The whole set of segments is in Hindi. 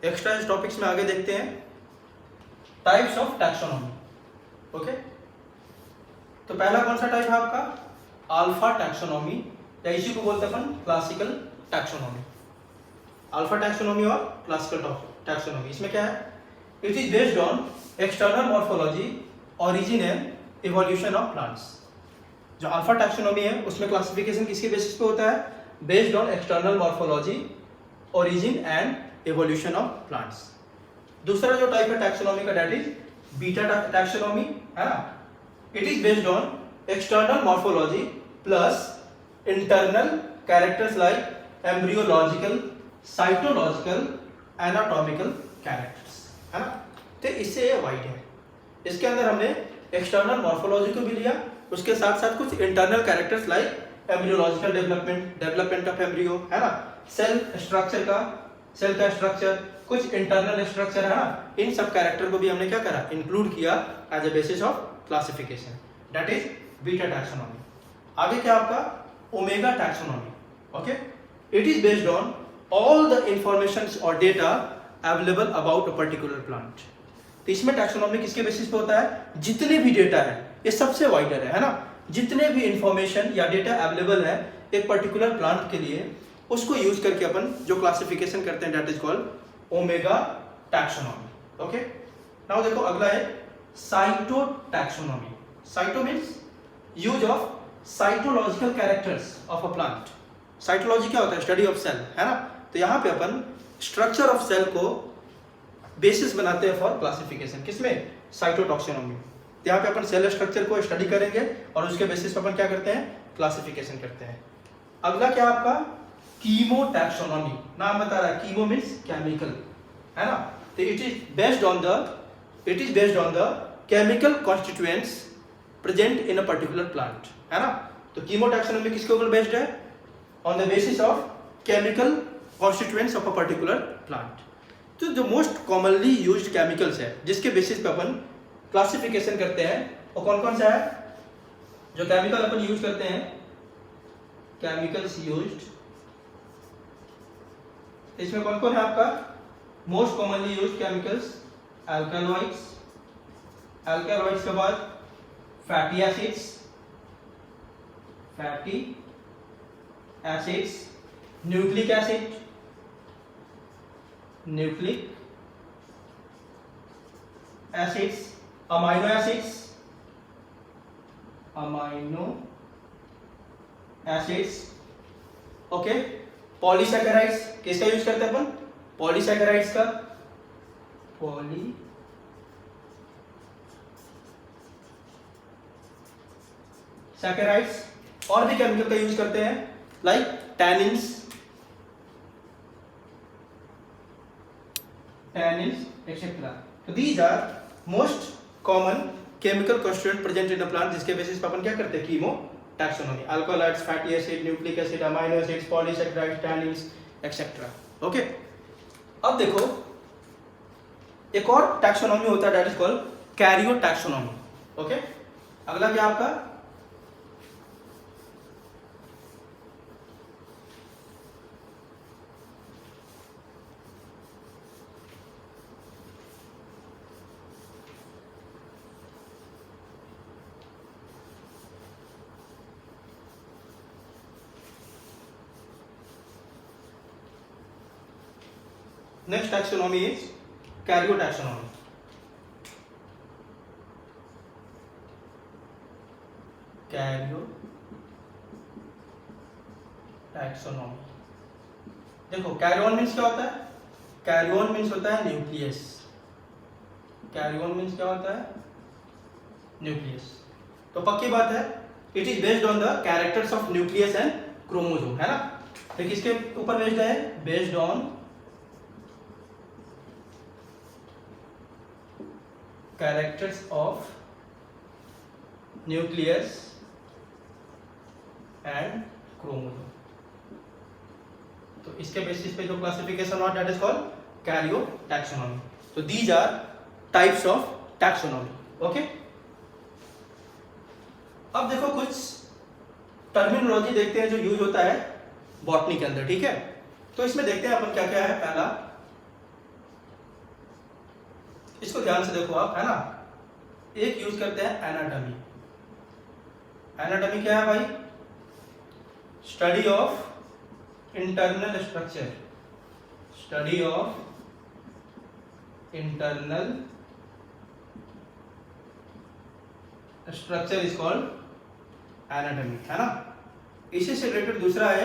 एक्स्ट्रा टॉपिक्स में आगे देखते हैं टाइप्स ऑफ टैक्सोनॉमी। ओके, तो पहला कौन सा टाइप है आपका? अल्फा टैक्सोनॉमी, या इसी को बोलते हैं अपन क्लासिकल टैक्सोनॉमी। अल्फा टैक्सोनॉमी और क्लासिकल टैक्सोनॉमी, इसमें क्या है? It is based on external morphology, origin and evolution of plants. जो अल्फा टैक्सोनॉमी है उसमें क्लासिफिकेशन किसके बेसिस पे होता है? Based on external morphology, origin and evolution of plants. दूसरा जो टाइप है टैक्सोनॉमी का, दैट इज बीटा टैक्सोनॉमी, है ना? It is based on external morphology plus internal characters like embryological, cytological, anatomical characters, है ना? तो इससे ये वाइड है। इसके अंदर हमने एक्सटर्नल मॉर्फोलॉजी को भी लिया, उसके साथ साथ कुछ internal characters like embryological development of embryo, है ना? सेल का स्ट्रक्चर, कुछ इंटरनल स्ट्रक्चर, है ना? इन सब कैरेक्टर को भी हमने क्या करा? इंक्लूड किया as a basis of classification, that is beta taxonomy. आगे क्या आपका? Omega taxonomy. Okay, it is based on all the information और data available about a particular plant. तो इसमें टैक्सोनॉमी किसके बेसिस पे होता है? जितने भी डेटा है, ये सबसे वाइडर है ना? जितने भी इंफॉर्मेशन या डेटा अवेलेबल है एक पर्टिकुलर प्लांट के लिए, उसको यूज करके अपन जो क्लासिफिकेशन करते हैं, that is called omega taxonomy. Okay, now देखो अगला है cyto taxonomy. Cyto means use of cytological characters of a plant. Cytology क्या होता है? स्टडी ऑफ सेल, है ना? तो यहाँ पे अपन स्ट्रक्चर ऑफ सेल को बेसिस बनाते हैं फॉर क्लासिफिकेशन। किसमें? साइटोटॉक्सोनॉमी। यहाँ पे अपन सेल स्ट्रक्चर को स्टडी करेंगे और उसके बेसिस पे अपन क्या करते हैं? क्लासिफिकेशन करते हैं। अगला क्या आपका? Chemo taxonomy. नाम बता रहा है, कीमो मीन्स केमिकल, है ना? तो it is based on the chemical constituents present in a particular plant, है ना? तो कीमो टैक्सोनॉमी किसके ऊपर बेस्ड है? On the basis of chemical constituents of a particular plant. तो जो मोस्ट कॉमनली यूज्ड केमिकल्स है जिसके बेसिस पे अपन क्लासिफिकेशन करते हैं, वो कौन कौन सा है? जो केमिकल अपन यूज करते हैं, केमिकल्स यूज्ड, इसमें कौन कौन है आपका? मोस्ट कॉमनली यूज्ड केमिकल्स अल्कालॉइड्स, अल्कालॉइड्स के बाद fatty acids, nucleic acid, amino acids, okay. Polysaccharides, किसका यूज करते हैं अपन? पॉलीसैकेराइड्स का, पॉलीसैकेराइड्स। और भी केमिकल का यूज करते हैं लाइक टैनिन्स एक्सेट्रा। तो these are most common chemical constituent present in the plant, जिसके बेसिस पर अपन क्या करते हैं? Chemo taxonomy. Alkaloids, fatty acid, nucleic acid, amino acids, polysaccharides, tannins etcetera. Okay, अब देखो एक और टैक्सोनॉमी होता है, that is called karyo taxonomy. Okay, अगला क्या आपका? Next taxonomy is karyotaxonomy. Karyotaxonomy. देखो कैरियन मीन्स क्या होता है? कैरियन मीन्स होता है न्यूक्लियस। कैरियन मीन्स क्या होता है? न्यूक्लियस। तो पक्की बात है, it is based on the characters of nucleus and chromosome, है ना? तो किसके ऊपर बेस्ड है? Based on characters of nucleus and chromosome। तो इसके बेसिस पे जो क्लासिफिकेशन हुआ, दैट इज कॉल्ड कैरियोटैक्सोनॉमी। तो these are types of taxonomy. Okay, अब देखो कुछ टर्मिनोलॉजी देखते हैं जो यूज होता है बॉटनी के अंदर, ठीक है? तो इसमें देखते हैं अपन क्या क्या है। पहला इसको ध्यान से देखो आप, है ना। एक यूज करते हैं एनाटॉमी। एनाटॉमी क्या है भाई? Study of internal structure, study of internal structure is called anatomy, है ना। इसी से रिलेटेड दूसरा है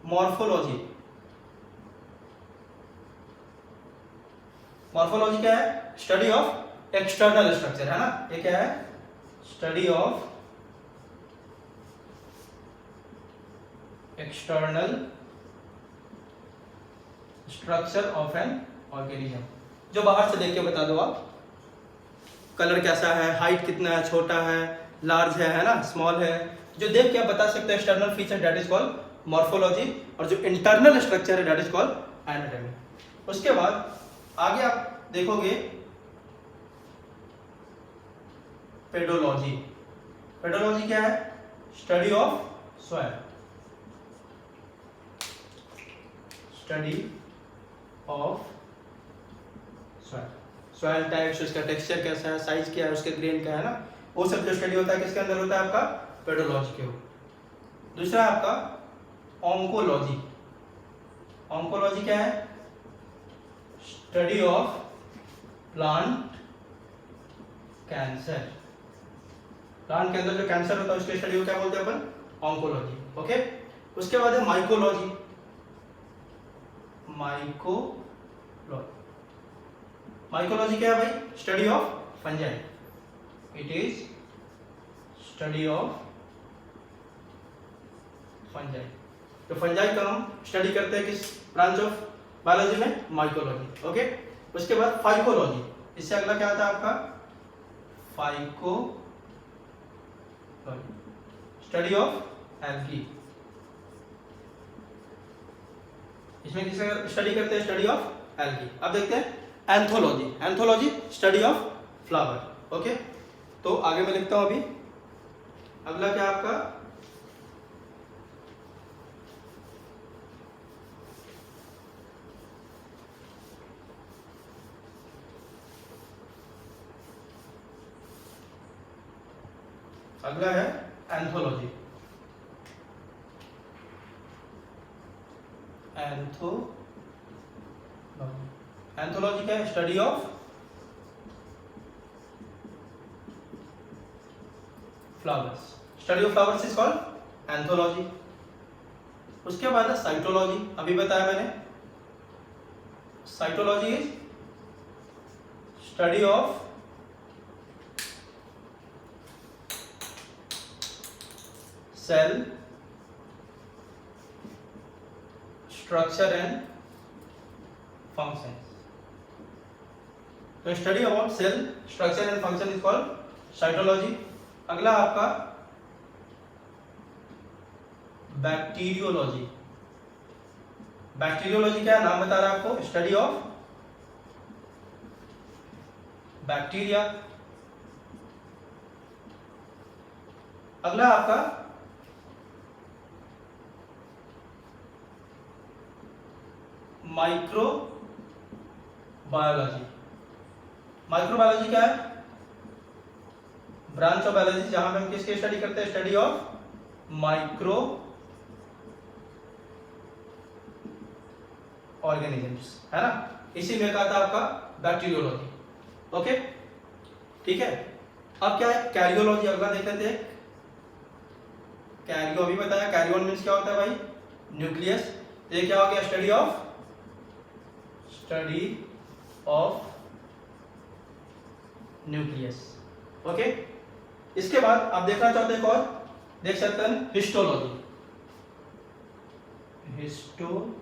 मॉर्फोलॉजी। मॉर्फोलॉजी क्या है? स्टडी ऑफ एक्सटर्नल स्ट्रक्चर, है ना। ये क्या है? Study of external structure of an organism. जो बाहर से देख के बता दो आप, कलर कैसा है, हाइट कितना है, छोटा है, लार्ज है ना, स्मॉल है, जो देख के आप बता सकते हैं external feature, that is called morphology. और जो इंटरनल स्ट्रक्चर है दैट इज कॉल्ड एनाटॉमी। उसके बाद आगे आप देखोगे पेडोलॉजी। पेडोलॉजी क्या है? Study of soil, study of soil, soil types, उसका टेक्सचर कैसा है, साइज क्या है, उसके ग्रेन क्या है ना, वो सब जो स्टडी होता है किसके अंदर होता है? आपका पेडोलॉजी के हो। दूसरा आपका ऑन्कोलॉजी। ऑन्कोलॉजी क्या है? Study of plant cancer. Plant के अंदर जो कैंसर होता है उसकी स्टडी को क्या बोलते हैं अपन? ऑन्कोलॉजी। ओके। उसके बाद है माइकोलॉजी। माइकोलॉजी क्या है भाई? Study of fungi. It is study of fungi. तो फंजाई का हम स्टडी करते हैं किस ब्रांच ऑफ बायोलॉजी में? माइकोलॉजी। ओके। उसके बाद फाइकोलॉजी। इससे अगला क्या आता है आपका? Phycology, study of algae. इसमें किसका स्टडी करते हैं? Study of algae. अब देखते हैं anthology. Anthology study of flower. Okay. तो आगे मैं लिखता हूं अभी। अगला क्या आपका? अगला है एंथोलॉजी। एंथोलॉजी क्या है? Study of flowers. Study of flowers is called anthology. उसके बाद है साइटोलॉजी। अभी बताया मैंने, cytology is study of cell structure and function. तो study about cell structure and function is called cytology. अगला आपका बैक्टीरियोलॉजी। बैक्टीरियोलॉजी क्या है? नाम बता रहा है आपको, स्टडी ऑफ बैक्टीरिया। अगला आपका माइक्रोबायोलॉजी। माइक्रोबायोलॉजी क्या है? ब्रांच ऑफ बायोलॉजी जहां पे हम किसकी स्टडी करते हैं? स्टडी ऑफ माइक्रो ऑर्गेनिजम्स, है ना। इसी में कहा था आपका बैक्टीरियोलॉजी। ओके, ठीक है। अब क्या है? कैरियोलॉजी। अगला देख लेते हैं। कैरियो अभी बताया, कैरियोन मीन्स क्या होता है भाई? न्यूक्लियस। ये क्या हो गया? Study of nucleus. ओके। इसके बाद आप देखना चाहते हैं और देख सकते हैं हिस्टोलॉजी। हिस्टोलॉजी,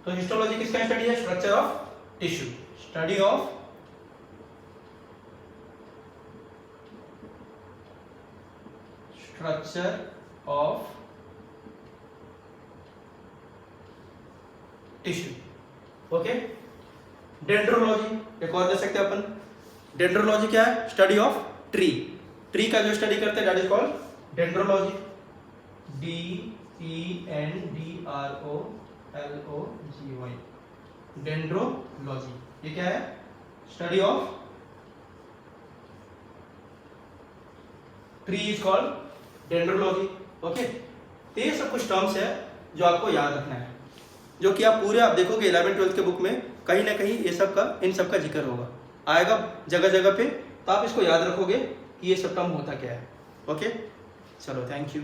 तो हिस्टोलॉजी किसका स्टडी है? Structure of tissue. Study of structure of tissue. Okay. Dendrology एक और दे सकते हैं अपन। डेंड्रोलॉजी क्या है? Study of tree. ट्री का जो स्टडी करते हैं that is called dendrology. DENDROLOGY। Dendrology, ये क्या है? Study of tree is called dendrology. Okay, तो ये सब कुछ टर्म्स है जो आपको याद रखना है, जो कि आप पूरे आप देखोगे 11th-12th के बुक में कहीं ना कहीं ये सब का, इन सब का जिक्र होगा, आएगा जगह जगह पे, तो आप इसको याद रखोगे कि ये सब टर्म होता क्या है। ओके, चलो, थैंक यू।